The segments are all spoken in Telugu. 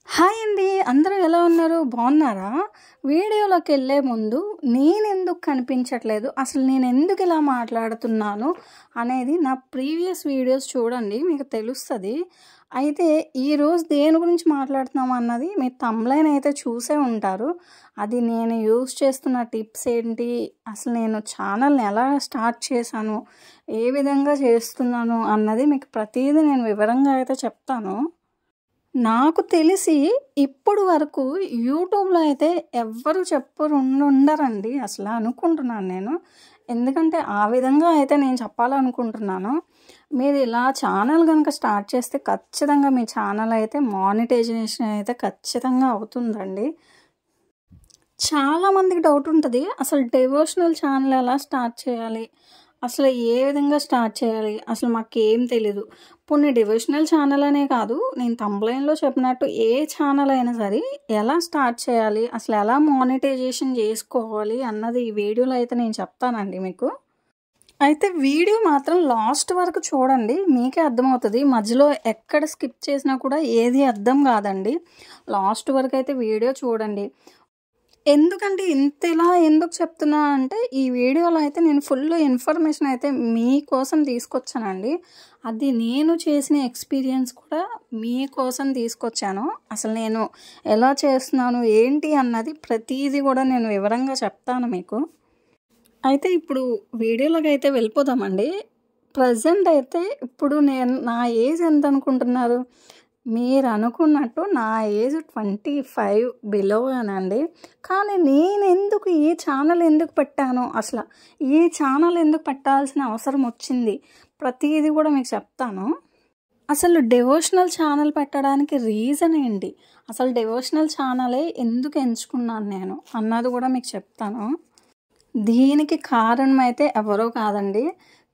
హాయ్ అండి. అందరూ ఎలా ఉన్నారు? బాగున్నారా? వీడియోలోకెళ్ళే ముందు నేనెందుకు కనిపించట్లేదు, అసలు నేనెందుకు ఇలా మాట్లాడుతున్నాను అనేది నా ప్రీవియస్ వీడియోస్ చూడండి, మీకు తెలుస్తది. అయితే ఈరోజు దేని గురించి మాట్లాడుతున్నాం అన్నది మీరు థంబ్‌నెయిల్ అయితే చూసే ఉంటారు. అది నేను యూజ్ చేస్తున్న టిప్స్ ఏంటి, అసలు నేను ఛానల్‌ని ఎలా స్టార్ట్ చేశాను, ఏ విధంగా చేస్తున్నాను అన్నది మీకు ప్రతీదీ నేను వివరంగా అయితే చెప్తాను. నాకు తెలిసి ఇప్పుడు వరకు యూట్యూబ్‌లో అయితే ఎవ్వరు ఉండరండి అసల అనుకుంటున్నాను నేను. ఎందుకంటే ఆ విధంగా అయితే నేను చెప్పాలనుకుంటున్నాను. మీరు ఇలా ఛానల్ గనుక స్టార్ట్ చేస్తే ఖచ్చితంగా మీ ఛానల్ అయితే మానిటైజేషన్ అయితే ఖచ్చితంగా అవుతుందండి. చాలామందికి డౌట్ ఉంటది. అసలు డివోషనల్ ఛానల్ ఎలా స్టార్ట్ చేయాలి? అసలు ఏ విధంగా స్టార్ట్ చేయాలి? అసలు మాకేం తెలీదు. పోనీ డివోషనల్ ఛానల్ అనే కాదు, నేను థంబ్‌నెయిల్‌లో చెప్పినట్టు ఏ ఛానల్ అయినా సరే ఎలా స్టార్ట్ చేయాలి? అసలు ఎలా మానిటైజేషన్ చేసుకోవాలి అన్నది ఈ వీడియోలో అయితే నేను చెప్తానండి మీకు. అయితే వీడియో మాత్రం లాస్ట్ వరకు చూడండి. మీకే అర్థమవుతది. మధ్యలో ఎక్కడ స్కిప్ చేసినా కూడా ఏది అర్థం కాదండి. లాస్ట్ వరకైతే వీడియో చూడండి. ఎందుకంటే ఎందుకు చెప్తున్నా అంటే, ఈ వీడియోలో అయితే నేను ఫుల్ ఇన్ఫర్మేషన్ అయితే మీకోసం తీసుకొచ్చానండి. అది నేను చేసిన ఎక్స్‌పీరియన్స్ కూడా మీకోసం తీసుకొచ్చాను. అసలు నేను ఎలా చేస్తున్నాను, ఏంటి అన్నది ప్రతీది కూడా నేను వివరంగా చెప్తాను మీకు. అయితే ఇప్పుడు వీడియోలోకైతే వెళ్ళిపోదామండి. ప్రెజెంట్ అయితే ఇప్పుడు నా ఏజ్ ఎంత అనుకుంటున్నారు? మీరు అనుకున్నట్టు నా ఏజ్ 25 బిలోనండి. కానీ నేనెందుకు ఈ ఛానల్ ఎందుకు పెట్టాను, అసల ఈ ఛానల్ ఎందుకు పెట్టాల్సిన అవసరం వచ్చింది, ప్రతీది కూడా మీకు చెప్తాను. అసలు డివోషనల్ ఛానల్ పెట్టడానికి రీజన్ ఏంటి, అసలు డివోషనల్ ఛానలే ఎందుకు ఎంచుకున్నాను నేను అన్నది కూడా మీకు చెప్తాను. దీనికి కారణం అయితే ఎవరో కాదండి,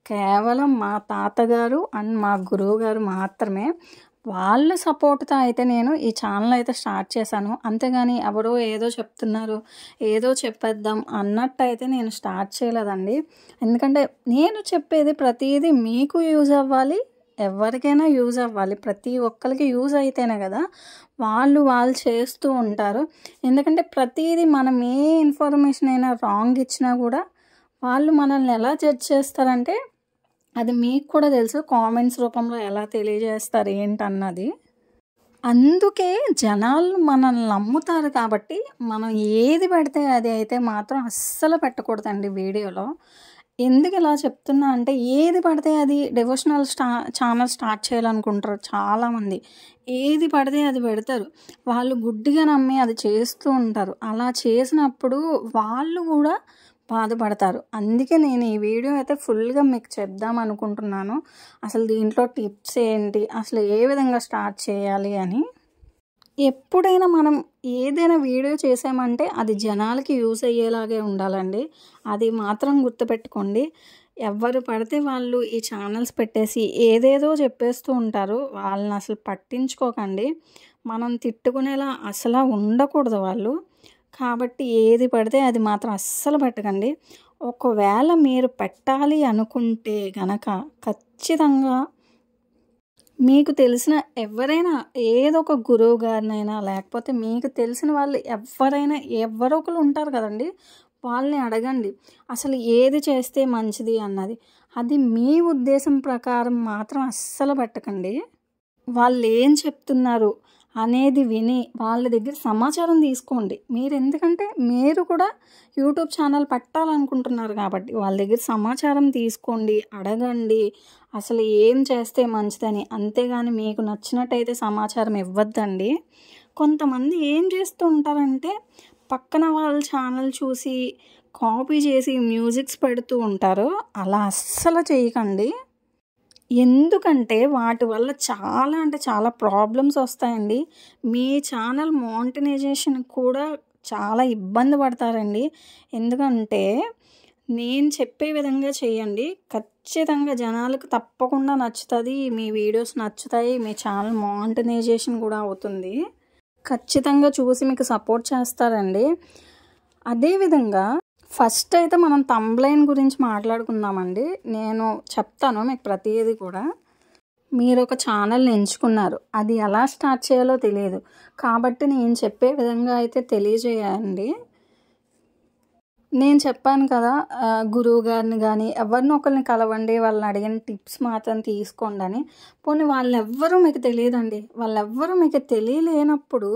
కేవలం మా తాతగారు అండ్ మా గురువుగారు మాత్రమే. వాళ్ళ సపోర్ట్‌తో అయితే నేను ఈ ఛానల్ అయితే స్టార్ట్ చేశాను. అంతేగాని ఎవరో ఏదో చెప్తున్నారు, ఏదో చెప్పేద్దాం అన్నట్టయితే నేను స్టార్ట్ చేయలేదండి. ఎందుకంటే నేను చెప్పేది ప్రతీదీ మీకు యూజ్ అవ్వాలి, ఎవరికైనా యూజ్ అవ్వాలి. ప్రతి ఒక్కరికి యూజ్ అయితేనే కదా వాళ్ళు చేస్తూ ఉంటారు. ఎందుకంటే ప్రతీదీ మనం ఏ ఇన్ఫర్మేషన్ అయినా రాంగ్ ఇచ్చినా కూడా వాళ్ళు మనల్ని ఎలా జడ్జ్ చేస్తారంటే, అది మీకు కూడా తెలుసు. కామెంట్స్ రూపంలో ఎలా తెలియజేస్తారు ఏంటన్నది. అందుకే జనాలు మనల్ని నమ్ముతారు కాబట్టి మనం ఏది పెడితే అది అయితే మాత్రం అస్సలు పెట్టకూడదండి వీడియోలో. ఎందుకు ఇలా చెప్తున్నా అంటే, ఏది పడితే అది డివోషనల్ ఛానల్ స్టార్ట్ చేయాలనుకుంటారు చాలామంది. ఏది పడితే అది పెడతారు. వాళ్ళు గుడ్డిగా నమ్మి అది చేస్తూ ఉంటారు. అలా చేసినప్పుడు వాళ్ళు కూడా బాధపడతారు. అందుకే నేను ఈ వీడియో అయితే ఫుల్‌గా మీకు చెప్దాం అనుకుంటున్నాను. అసలు దీంట్లో టిప్స్ ఏంటి, అసలు ఏ విధంగా స్టార్ట్ చేయాలి అని. ఎప్పుడైనా మనం ఏదైనా వీడియో చేసామంటే అది జనాలకి యూజ్ అయ్యేలాగే ఉండాలండి. అది మాత్రం గుర్తుపెట్టుకోండి. ఎవరు పడితే వాళ్ళు ఈ ఛానల్స్ పెట్టేసి ఏదేదో చెప్పేస్తూ ఉంటారు. వాళ్ళని అసలు పట్టించుకోకండి. మనం తిట్టుకునేలా అసలు ఉండకూడదు వాళ్ళు. కాబట్టి ఏది పడితే అది మాత్రం అస్సలు పెట్టకండి. ఒకవేళ మీరు పెట్టాలి అనుకుంటే గనక ఖచ్చితంగా మీకు తెలిసిన ఎవరైనా, ఏదో ఒక గురువు గారినైనా, లేకపోతే మీకు తెలిసిన వాళ్ళు ఎవరో ఒకరు ఉంటారు కదండి, వాళ్ళని అడగండి అసలు ఏది చేస్తే మంచిది అన్నది. అది మీ ఉద్దేశం ప్రకారం మాత్రం అస్సలు పెట్టకండి. వాళ్ళు ఏం చెప్తున్నారు అనేది విని వాళ్ళ దగ్గర సమాచారం తీసుకోండి. ఎందుకంటే మీరు కూడా యూట్యూబ్ ఛానల్ పెట్టాలనుకుంటున్నారు కాబట్టి వాళ్ళ దగ్గర సమాచారం తీసుకోండి, అడగండి అసలు ఏం చేస్తే మంచిదని. అంతేగాని మీకు నచ్చినట్టయితే సమాచారం ఇవ్వద్దండి. కొంతమంది ఏం చేస్తూ ఉంటారంటే, పక్కన వాళ్ళ ఛానల్ చూసి కాపీ చేసి మ్యూజిక్స్ పెడుతూ ఉంటారు. అలా అస్సలు చేయకండి. ఎందుకంటే వాటి వల్ల చాలా అంటే చాలా ప్రాబ్లమ్స్ వస్తాయండి. మీ ఛానల్ మానిటైజేషన్ కూడా చాలా ఇబ్బంది పడతారండి. ఎందుకంటే నేను చెప్పే విధంగా చేయండి. ఖచ్చితంగా జనాలకు తప్పకుండా నచ్చుతుంది. మీ వీడియోస్ నచ్చుతాయి. మీ ఛానల్ మానిటైజేషన్ కూడా అవుతుంది. ఖచ్చితంగా చూసి మీకు సపోర్ట్ చేస్తారండి. అదేవిధంగా ఫస్ట్ అయితే మనం థంబ్‌నెయిల్ గురించి మాట్లాడుకుందామండి. నేను చెప్తాను మీకు ప్రతిదీ కూడా. మీరు ఒక ఛానల్ని ఎంచుకున్నారు, అది ఎలా స్టార్ట్ చేయాలో తెలియదు, కాబట్టి నేను చెప్పే విధంగా అయితే తెలియజేయండి. నేను చెప్పాను కదా, గురువు గారిని కానీ ఎవరినో ఒకరిని కలవండి, వాళ్ళని అడిగిన టిప్స్ మాత్రం తీసుకోండి అని. పోనీ వాళ్ళెవ్వరూ మీకు తెలియదండి, వాళ్ళెవ్వరూ మీకు తెలియలేనప్పుడు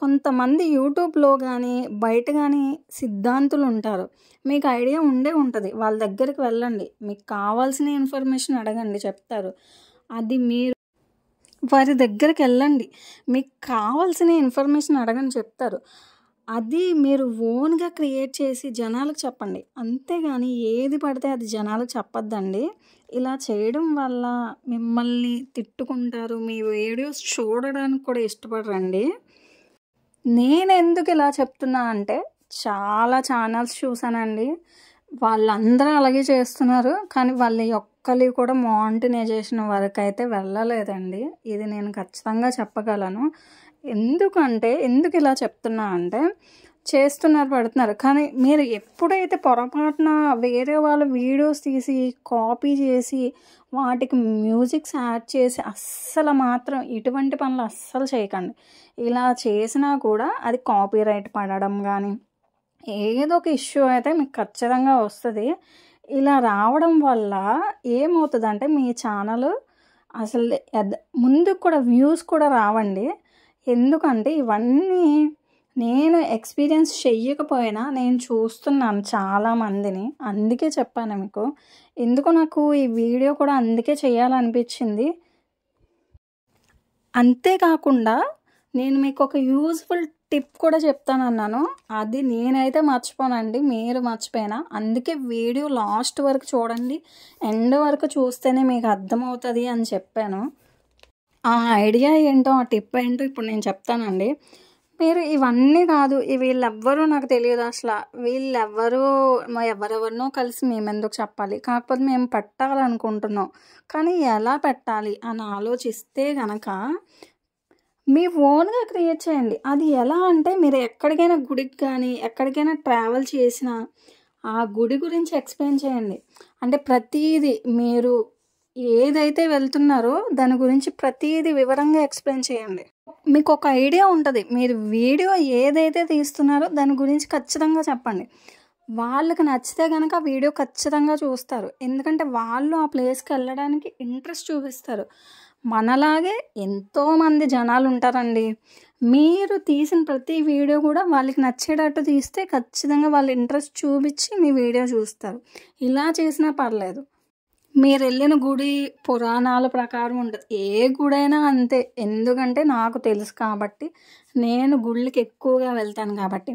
కొంతమంది యూట్యూబ్లో కానీ బయట కానీ సిద్ధాంతులు ఉంటారు, మీకు ఐడియా ఉండే ఉంటుంది, వాళ్ళ దగ్గరికి వెళ్ళండి, మీకు కావాల్సిన ఇన్ఫర్మేషన్ అడగండి, చెప్తారు. అది మీరు వారి దగ్గరికి వెళ్ళండి, మీకు కావాల్సిన ఇన్ఫర్మేషన్ అడగని చెప్తారు. అది మీరు ఓన్గా క్రియేట్ చేసి జనాలకు చెప్పండి, అంతేగాని ఏది పడితే అది జనాలకు చెప్పొద్దండి. ఇలా చేయడం వల్ల మిమ్మల్ని తిట్టుకుంటారు, మీ వీడియోస్ చూడడానికి కూడా ఇష్టపడరండి. నేను ఎందుకు ఇలా చెప్తున్నా అంటే, చాలా ఛానల్స్ చూసానండి, వాళ్ళందరూ అలాగే చేస్తున్నారు, కానీ వాళ్ళ ఒక్కరి కూడా మానిటైజేషన్ వరకు అయితే వెళ్ళలేదండి. ఇది నేను ఖచ్చితంగా చెప్పగలను. ఎందుకు ఇలా చెప్తున్నా అంటే, చేస్తున్నారు, పడుతున్నారు, కానీ మీరు ఎప్పుడైతే పొరపాటున వేరే వాళ్ళ వీడియోస్ తీసి కాపీ చేసి వాటికి మ్యూజిక్స్ యాడ్ చేసి అస్సలు మాత్రం ఇటువంటి పనులు అస్సలు చేయకండి. ఇలా చేసినా కూడా అది కాపీరైట్ పడడం కానీ ఏదో ఒక ఇష్యూ అయితే మీకు ఖచ్చితంగా వస్తుంది. ఇలా రావడం వల్ల ఏమవుతుందంటే మీ ఛానల్ అసలు ముందుకు కూడా వ్యూస్ కూడా రావండి. ఎందుకంటే ఇవన్నీ నేను ఎక్స్పీరియన్స్ చెయ్యకపోయినా నేను చూస్తున్నాను చాలామందిని, అందుకే చెప్పాను మీకు. ఎందుకో నాకు ఈ వీడియో కూడా అందుకే చేయాలనిపించింది. అంతేకాకుండా నేను మీకు ఒక యూజ్ఫుల్ టిప్ కూడా చెప్తానన్నాను, అది నేనైతే మర్చిపోనండి, మీరు మర్చిపోయినా. అందుకే వీడియో లాస్ట్ వరకు చూడండి, ఎండ్ వరకు చూస్తేనే మీకు అర్థమవుతుంది అని చెప్పాను. ఆ ఐడియా ఏంటో, ఆ టిప్ ఏంటో ఇప్పుడు నేను చెప్తానండి. మీరు ఇవన్నీ కాదు, వీళ్ళెవ్వరూ నాకు తెలియదు అసలు, ఎవరెవరినో కలిసి మేము ఎందుకు చెప్పాలి, కాకపోతే మేము పెట్టాలనుకుంటున్నాం, కానీ ఎలా పెట్టాలి అని ఆలోచిస్తే కనుక మీ ఓన్గా క్రియేట్ చేయండి. అది ఎలా అంటే, మీరు ఎక్కడికైనా గుడికి కానీ ఎక్కడికైనా ట్రావెల్ చేసినా ఆ గుడి గురించి ఎక్స్ప్లెయిన్ చేయండి. అంటే ప్రతీది మీరు ఏదైతే వెళ్తున్నారో దాని గురించి ప్రతీది వివరంగా ఎక్స్ప్లెయిన్ చేయండి. మీకు ఒక ఐడియా ఉంటుంది, మీరు వీడియో ఏదైతే తీస్తున్నారో దాని గురించి ఖచ్చితంగా చెప్పండి. వాళ్ళకి నచ్చితే కనుక వీడియో ఖచ్చితంగా చూస్తారు, ఎందుకంటే వాళ్ళు ఆ ప్లేస్కి వెళ్ళడానికి ఇంట్రెస్ట్ చూపిస్తారు. మనలాగే ఎంతోమంది జనాలు ఉంటారండి, మీరు తీసిన ప్రతి వీడియో కూడా వాళ్ళకి నచ్చేటట్టు తీస్తే ఖచ్చితంగా వాళ్ళు ఇంట్రెస్ట్ చూపించి మీ వీడియో చూస్తారు. ఇలా చేసినా పర్లేదు. మీరు వెళ్ళిన గుడి పురాణాల ప్రకారం ఉంటుంది, ఏ గుడైనా అంతే, ఎందుకంటే నాకు తెలుసు కాబట్టి, నేను గుళ్ళకి ఎక్కువగా వెళ్తాను కాబట్టి.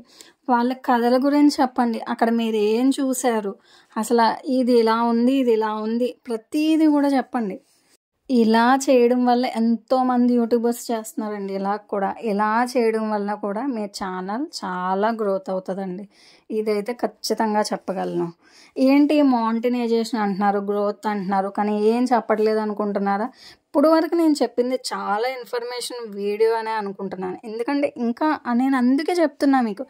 వాళ్ళ కథల గురించి చెప్పండి, అక్కడ మీరు ఏం చూశారు, అసలు ఇది ఇలా ఉంది, ఇది ఇలా ఉంది, ప్రతీది కూడా చెప్పండి. ఇలా చేయడం వల్ల ఎంతోమంది యూట్యూబర్స్ చేస్తున్నారండి. ఇలా చేయడం వల్ల కూడా మీ ఛానల్ చాలా గ్రోత్ అవుతుందండి, ఇదైతే ఖచ్చితంగా చెప్పగలను. ఏంటి మానిటైజేషన్ అంటున్నారు, గ్రోత్ అంటున్నారు, కానీ ఏం చెప్పట్లేదు అనుకుంటున్నారా? ఇప్పుడు వరకు నేను చెప్పింది చాలా ఇన్ఫర్మేషన్ వీడియో అనే అనుకుంటున్నాను, ఎందుకంటే ఇంకా నేను అందుకే చెప్తున్నా మీకు,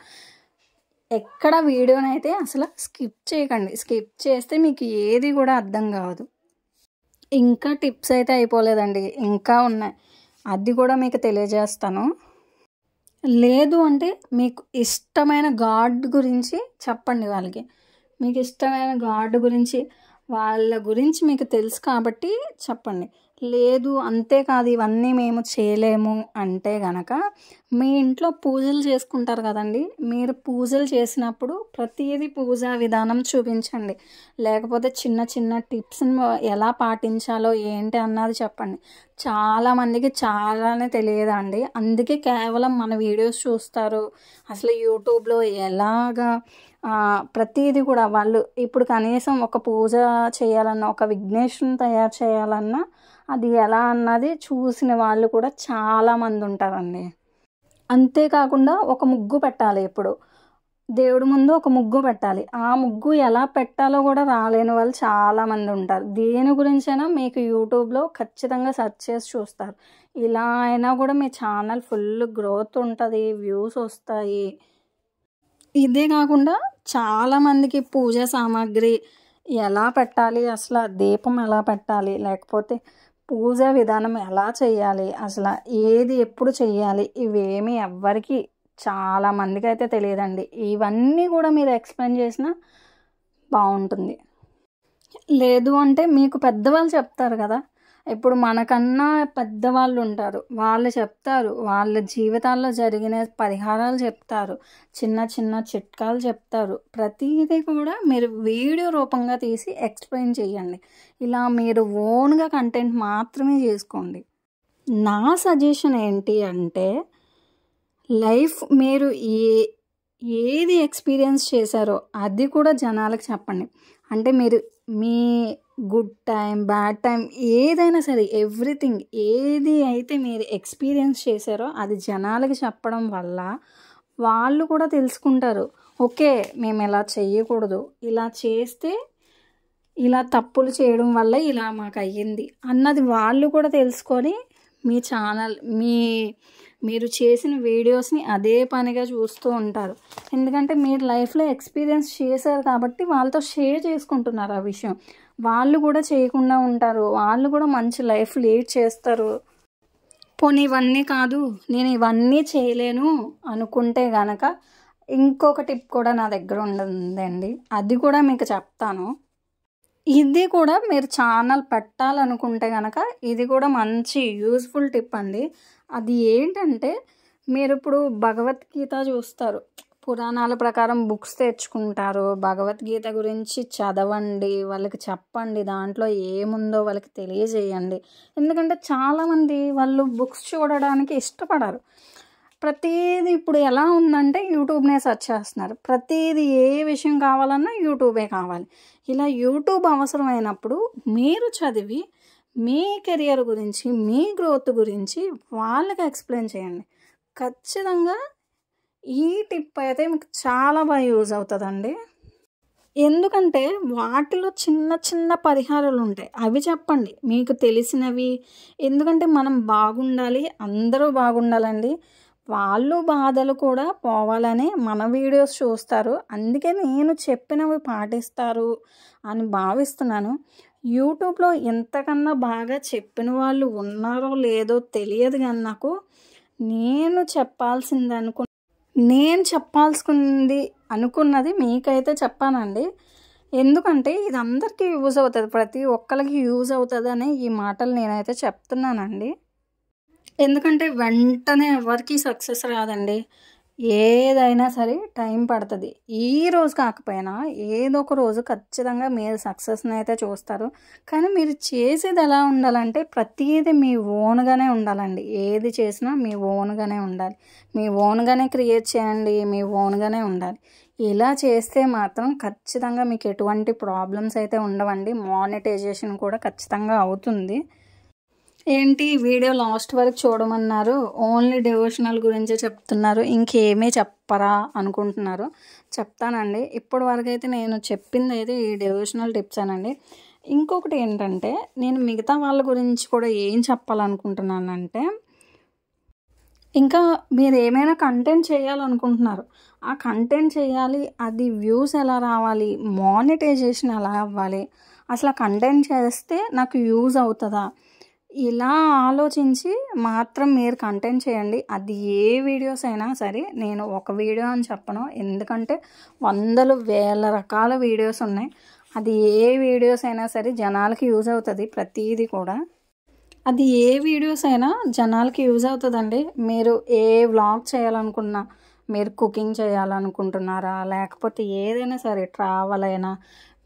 ఎక్కడ వీడియోనైతే అసలు స్కిప్ చేయకండి. స్కిప్ చేస్తే మీకు ఏది కూడా అర్థం కాదు. ఇంకా టిప్స్ అయితే అయిపోలేదండి, ఇంకా ఉన్నాయి, అది కూడా మీకు తెలియజేస్తాను. లేదు అంటే మీకు ఇష్టమైన గాడ్ గురించి చెప్పండి వాళ్ళకి, మీకు ఇష్టమైన గాడ్ గురించి వాళ్ళ గురించి మీకు తెలుసు కాబట్టి చెప్పండి. లేదు అంతేకాదు ఇవన్నీ మేము చేయలేము అంటే గనక మీ ఇంట్లో పూజలు చేసుకుంటారు కదండి, మీరు పూజలు చేసినప్పుడు ప్రతిదీ పూజా విధానం చూపించండి, లేకపోతే చిన్న చిన్న టిప్స్ని ఎలా పాటించాలో ఏంటి అన్నది చెప్పండి. చాలామందికి చాలానే తెలియదండి, అందుకే కేవలం మన వీడియోస్ చూస్తారు. అసలు యూట్యూబ్లో ఎలాగా ప్రతిదీ కూడా వాళ్ళు ఇప్పుడు కనీసం ఒక పూజ చేయాలన్నా, ఒక విఘ్నేశ్వరుని తయారు చేయాలన్నా అది ఎలా అన్నది చూసిన వాళ్ళు కూడా చాలామంది ఉంటారండి. అంతేకాకుండా ఒక ముగ్గు పెట్టాలి, ఇప్పుడు దేవుడి ముందు ఒక ముగ్గు పెట్టాలి, ఆ ముగ్గు ఎలా పెట్టాలో కూడా రాలేని వాళ్ళు చాలామంది ఉంటారు. దేని గురించైనా మీకు యూట్యూబ్లో ఖచ్చితంగా సెర్చ్ చేసి చూస్తారు. ఇలా అయినా కూడా మీ ఛానల్ ఫుల్ గ్రోత్ ఉంటుంది, వ్యూస్ వస్తాయి. ఇదే కాకుండా చాలామందికి పూజ సామాగ్రి ఎలా పెట్టాలి, అసలు దీపం ఎలా పెట్టాలి, లేకపోతే పూజా విధానం ఎలా చేయాలి, అసలు ఏది ఎప్పుడు చేయాలి, ఇవేమీ ఎవ్వరికి చాలా మందికి అయితే తెలియదండి. ఇవన్నీ కూడా మీరు ఎక్స్ప్లెయిన్ చేసినా బాగుంటుంది. లేదు అంటే మీకు పెద్దవాళ్ళు చెప్తారు కదా, ఇప్పుడు మనకన్నా పెద్దవాళ్ళు ఉంటారు, వాళ్ళు చెప్తారు, వాళ్ళ జీవితాల్లో జరిగిన పరిహారాలు చెప్తారు, చిన్న చిన్న చిట్కాలు చెప్తారు. ప్రతిదీ కూడా మీరు వీడియో రూపంగా తీసి ఎక్స్ప్లెయిన్ చేయండి. ఇలా మీరు ఓన్గా కంటెంట్ మాత్రమే చేసుకోండి. నా సజెషన్ ఏంటి అంటే, లైఫ్ మీరు ఏది ఎక్స్పీరియన్స్ చేశారో అది కూడా జనాలకు చెప్పండి. అంటే మీరు మీ గుడ్ టైం, బ్యాడ్ టైం, ఏదైనా సరే ఎవ్రీథింగ్ ఏది అయితే మీరు ఎక్స్పీరియన్స్ చేశారో అది జనాలకి చెప్పడం వల్ల వాళ్ళు కూడా తెలుసుకుంటారు. ఓకే, మేము ఇలా చేయకూడదు, ఇలా చేస్తే ఇలా తప్పులు చేయడం వల్ల ఇలా మాకు అయ్యింది అన్నది వాళ్ళు కూడా తెలుసుకొని మీ ఛానల్ మీరు చేసిన వీడియోస్ని అదే పనిగా చూస్తూ ఉంటారు. ఎందుకంటే మీరు లైఫ్లో ఎక్స్పీరియన్స్ చేశారు కాబట్టి వాళ్ళతో షేర్ చేసుకుంటున్నారు ఆ విషయం. వాళ్ళు కూడా చేయకుండా ఉంటారు, వాళ్ళు కూడా మంచి లైఫ్ లీడ్ చేస్తారు. పోనీ ఇవన్నీ కాదు, నేను ఇవన్నీ చేయలేను అనుకుంటే గనక ఇంకొక టిప్ కూడా నా దగ్గర ఉందండి, అది కూడా మీకు చెప్తాను. ఇది కూడా మీరు ఛానల్ పెట్టాలనుకుంటే కనుక ఇది కూడా మంచి యూజ్ఫుల్ టిప్ అండి. అది ఏంటంటే, మీరు ఇప్పుడు భగవద్గీత చూస్తారు, పురాణాల ప్రకారం బుక్స్ తెచ్చుకుంటారు, భగవద్గీత గురించి చదవండి, వాళ్ళకి చెప్పండి, దాంట్లో ఏముందో వాళ్ళకి తెలియజేయండి. ఎందుకంటే చాలామంది వాళ్ళు బుక్స్ చూడడానికి ఇష్టపడరు. ప్రతిదీ ఇప్పుడు ఎలా ఉందంటే యూట్యూబ్నే సెర్చ్ చేస్తున్నారు. ప్రతిదీ ఏ విషయం కావాలన్నా యూట్యూబే కావాలి. ఇలా యూట్యూబ్ అవసరమైనప్పుడు మీరు చదివి మీ కెరియర్ గురించి, మీ గ్రోత్ గురించి వాళ్ళకి ఎక్స్ప్లెయిన్ చేయండి. ఖచ్చితంగా ఈ టిప్ అయితే మీకు చాలా బాగా యూజ్ అవుతుందండి. ఎందుకంటే వాటిలో చిన్న చిన్న పరిహారాలు ఉంటాయి, అవి చెప్పండి మీకు తెలిసినవి. ఎందుకంటే మనం బాగుండాలి, అందరూ బాగుండాలండి. వాళ్ళు బాధలు కూడా పోవాలని మన వీడియోస్ చూస్తారు, అందుకే నేను చెప్పినవి పాటిస్తారు అని భావిస్తున్నాను. యూట్యూబ్లో ఎంతకన్నా బాగా చెప్పిన వాళ్ళు ఉన్నారో లేదో తెలియదు, కానీ నాకు నేను చెప్పాల్సింది అనుకున్నది మీకైతే చెప్పానండి. ఎందుకంటే ఇది అందరికీ యూజ్ అవుతుంది, ప్రతి ఒక్కరికి యూజ్ అవుతుంది అనే ఈ మాటలు నేనైతే చెప్తున్నానండి. ఎందుకంటే వెంటనే ఎవరికి సక్సెస్ రాదండి, ఏదైనా సరే టైం పడుతుంది. ఈ రోజు కాకపోయినా ఏదో ఒక రోజు ఖచ్చితంగా మీరు సక్సెస్ని అయితే చూస్తారు. కానీ మీరు చేసేది ఎలా ఉండాలంటే ప్రతిదీ మీ ఓన్గానే ఉండాలండి. ఏది చేసినా మీ ఓన్గానే ఉండాలి, మీ ఓన్గానే క్రియేట్ చేయండి, మీ ఓన్గానే ఉండాలి. ఇలా చేస్తే మాత్రం ఖచ్చితంగా మీకు ఎటువంటి ప్రాబ్లమ్స్ అయితే ఉండవండి. మానిటైజేషన్ కూడా ఖచ్చితంగా అవుతుంది. ఏంటి వీడియో లాస్ట్ వరకు చూడమన్నారు, ఓన్లీ డివోషనల్ గురించే చెప్తున్నారు, ఇంకేమీ చెప్పరా అనుకుంటున్నారు. చెప్తానండి. ఇప్పటి వరకు అయితే నేను చెప్పింది అయితే ఈ డివోషనల్ టిప్స్ అనండి. ఇంకొకటి ఏంటంటే, నేను మిగతా వాళ్ళ గురించి కూడా ఏం చెప్పాలనుకుంటున్నానంటే, ఇంకా మీరు ఏమైనా కంటెంట్ చేయాలనుకుంటున్నారు, ఆ కంటెంట్ చేయాలి, అది వ్యూస్ ఎలా రావాలి, మానిటైజేషన్ ఎలా అవ్వాలి, అసలు ఆ కంటెంట్ చేస్తే నాకు యూజ్ అవుతుందా, ఇలా ఆలోచించి మాత్రం మీరు కంటెంట్ చేయండి. అది ఏ వీడియోస్ అయినా సరే, నేను ఒక వీడియో అని చెప్పను, ఎందుకంటే వందలు వేల రకాల వీడియోస్ ఉన్నాయి. అది ఏ వీడియోస్ అయినా సరే జనాలకి యూజ్ అవుతుంది, ప్రతిదీ కూడా. అది ఏ వీడియోస్ అయినా జనాలకి యూజ్ అవుతుందండి. మీరు ఏ వ్లాగ్ చేయాలనుకున్నా, మీరు కుకింగ్ చేయాలనుకుంటున్నారా, లేకపోతే ఏదైనా సరే ట్రావెల్ అయినా,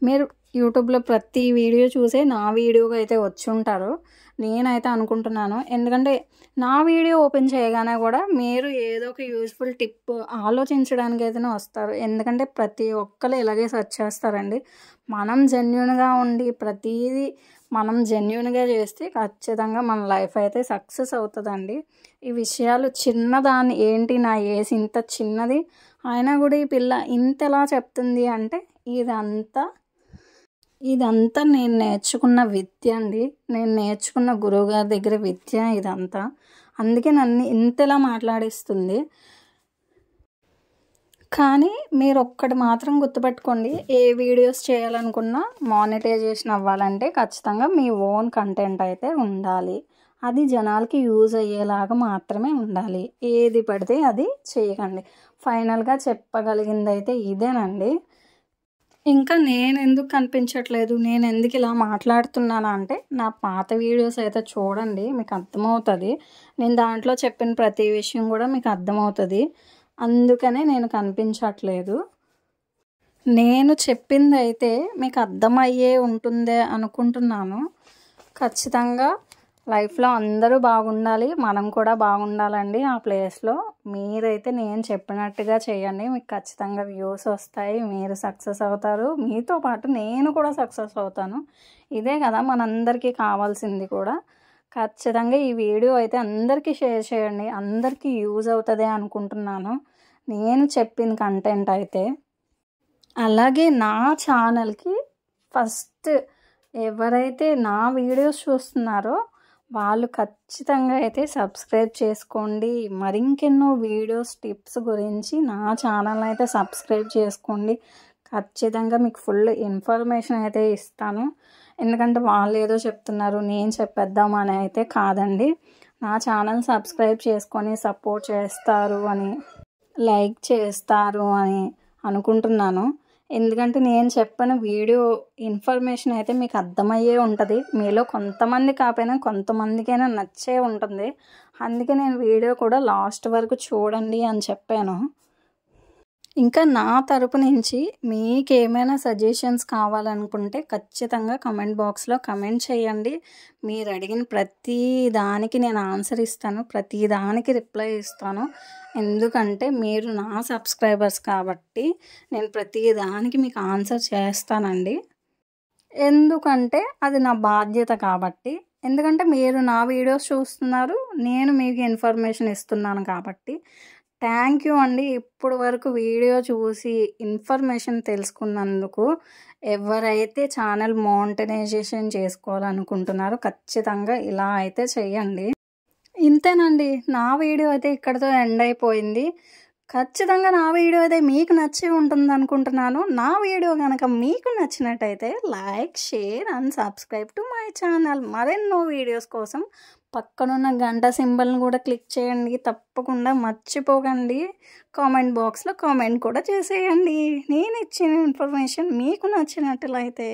మీరు యూట్యూబ్లో ప్రతి వీడియో చూసే నా వీడియోకి అయితే వచ్చి ఉంటారు నేనైతే అనుకుంటున్నాను. ఎందుకంటే నా వీడియో ఓపెన్ చేయగానే కూడా మీరు ఏదో ఒక యూజ్ఫుల్ టిప్ ఆలోచించడానికి అయితేనే వస్తారు. ఎందుకంటే ప్రతి ఒక్కరు ఇలాగే సెర్చ్ చేస్తారండి. మనం జెన్యూన్గా ఉండి ప్రతిదీ మనం జెన్యూన్గా చేస్తే ఖచ్చితంగా మన లైఫ్ అయితే సక్సెస్ అవుతుందండి. ఈ విషయాలు చిన్నదాన్ని ఏంటి, నా ఏజ్ ఇంత చిన్నది అయినా కూడా ఈ పిల్ల ఇంతలా చెప్తుంది అంటే ఇదంతా నేను నేర్చుకున్న విద్య అండి. నేను నేర్చుకున్న గురువుగారి దగ్గర విద్య ఇదంతా. అందుకే నన్ను ఇంతలా మాట్లాడిస్తుంది. కానీ మీరు ఒక్కటి మాత్రం గుర్తుపెట్టుకోండి, ఏ వీడియోస్ చేయాలనుకున్నా మానిటైజేషన్ అవ్వాలంటే ఖచ్చితంగా మీ ఓన్ కంటెంట్ అయితే ఉండాలి. అది జనాలకి యూజ్ అయ్యేలాగా మాత్రమే ఉండాలి. ఏది పడితే అది చేయకండి. ఫైనల్గా చెప్పగలిగింది అయితే ఇదేనండి. ఇంకా నేను ఎందుకు కనిపించట్లేదు, నేను ఎందుకు ఇలా మాట్లాడుతున్నాను అంటే, నా పాత వీడియోస్ అయితే చూడండి, మీకు అర్థమవుతుంది. నేను దాంట్లో చెప్పిన ప్రతి విషయం కూడా మీకు అర్థమవుతుంది. అందుకనే నేను కనిపించట్లేదు. నేను చెప్పింది అయితే మీకు అర్థమయ్యే ఉంటుందే అనుకుంటున్నాను. ఖచ్చితంగా లైఫ్లో అందరూ బాగుండాలి, మనం కూడా బాగుండాలండి. ఆ ప్లేస్లో మీరైతే నేను చెప్పినట్టుగా చేయండి, మీకు ఖచ్చితంగా వ్యూస్ వస్తాయి, మీరు సక్సెస్ అవుతారు, మీతో పాటు నేను కూడా సక్సెస్ అవుతాను. ఇదే కదా మనందరికీ కావాల్సింది కూడా. ఖచ్చితంగా ఈ వీడియో అయితే అందరికీ షేర్ చేయండి, అందరికీ యూజ్ అవుతుంది అనుకుంటున్నాను నేను చెప్పిన కంటెంట్ అయితే. అలాగే నా ఛానల్కి ఫస్ట్ ఎవరైతే నా వీడియోస్ చూస్తున్నారో వాళ్ళు ఖచ్చితంగా అయితే సబ్స్క్రైబ్ చేసుకోండి. మరింకెన్నో వీడియోస్ టిప్స్ గురించి నా ఛానల్ అయితే సబ్స్క్రైబ్ చేసుకోండి. ఖచ్చితంగా మీకు ఫుల్ ఇన్ఫర్మేషన్ అయితే ఇస్తాను. ఎందుకంటే వాళ్ళు ఏదో చెప్తున్నారు నేను చెప్పేద్దామని అయితే కాదండి. నా ఛానల్ సబ్స్క్రైబ్ చేసుకొని సపోర్ట్ చేస్తారు అని, లైక్ చేస్తారు అని అనుకుంటున్నాను. ఎందుకంటే నేను చెప్పిన వీడియో ఇన్ఫర్మేషన్ అయితే మీకు అర్థమయ్యే ఉంటుంది. మీలో కొంతమంది కాకపోయినా కొంతమందికైనా నచ్చే ఉంటుంది. అందుకే నేను వీడియో కూడా లాస్ట్ వరకు చూడండి అని చెప్పాను. ఇంకా నా తరపు నుంచి మీకు ఏమైనా సజెషన్స్ కావాలనుకుంటే ఖచ్చితంగా కమెంట్ బాక్స్లో కమెంట్ చేయండి. మీరు అడిగిన ప్రతి దానికి నేను ఆన్సర్ ఇస్తాను, ప్రతి దానికి రిప్లై ఇస్తాను. ఎందుకంటే మీరు నా సబ్స్క్రైబర్స్ కాబట్టి నేను ప్రతి దానికి మీకు ఆన్సర్ చేస్తానండి. ఎందుకంటే అది నా బాధ్యత కాబట్టి. ఎందుకంటే మీరు నా వీడియోస్ చూస్తున్నారు, నేను మీకు ఇన్ఫర్మేషన్ ఇస్తున్నాను కాబట్టి. థ్యాంక్ యూ అండి. ఇప్పుడు వరకు వీడియో చూసి ఇన్ఫర్మేషన్ తెలుసుకున్నందుకు. ఎవరైతే ఛానల్ మానిటైజేషన్ చేసుకోవాలనుకుంటున్నారో ఖచ్చితంగా ఇలా అయితే చేయండి. ఇంతేనండి, నా వీడియో అయితే ఇక్కడితో ఎండ్ అయిపోయింది. ఖచ్చితంగా నా వీడియో అయితే మీకు నచ్చి ఉంటుంది అనుకుంటున్నాను. నా వీడియో కనుక మీకు నచ్చినట్టయితే like, share and subscribe to my channel. మరెన్నో వీడియోస్ కోసం పక్కనున్న గంట సింబల్ని కూడా క్లిక్ చేయండి. తప్పకుండా మర్చిపోకండి. కామెంట్ బాక్స్లో కామెంట్ కూడా చేసేయండి నేను ఇచ్చిన ఇన్ఫర్మేషన్ మీకు నచ్చినట్లయితే.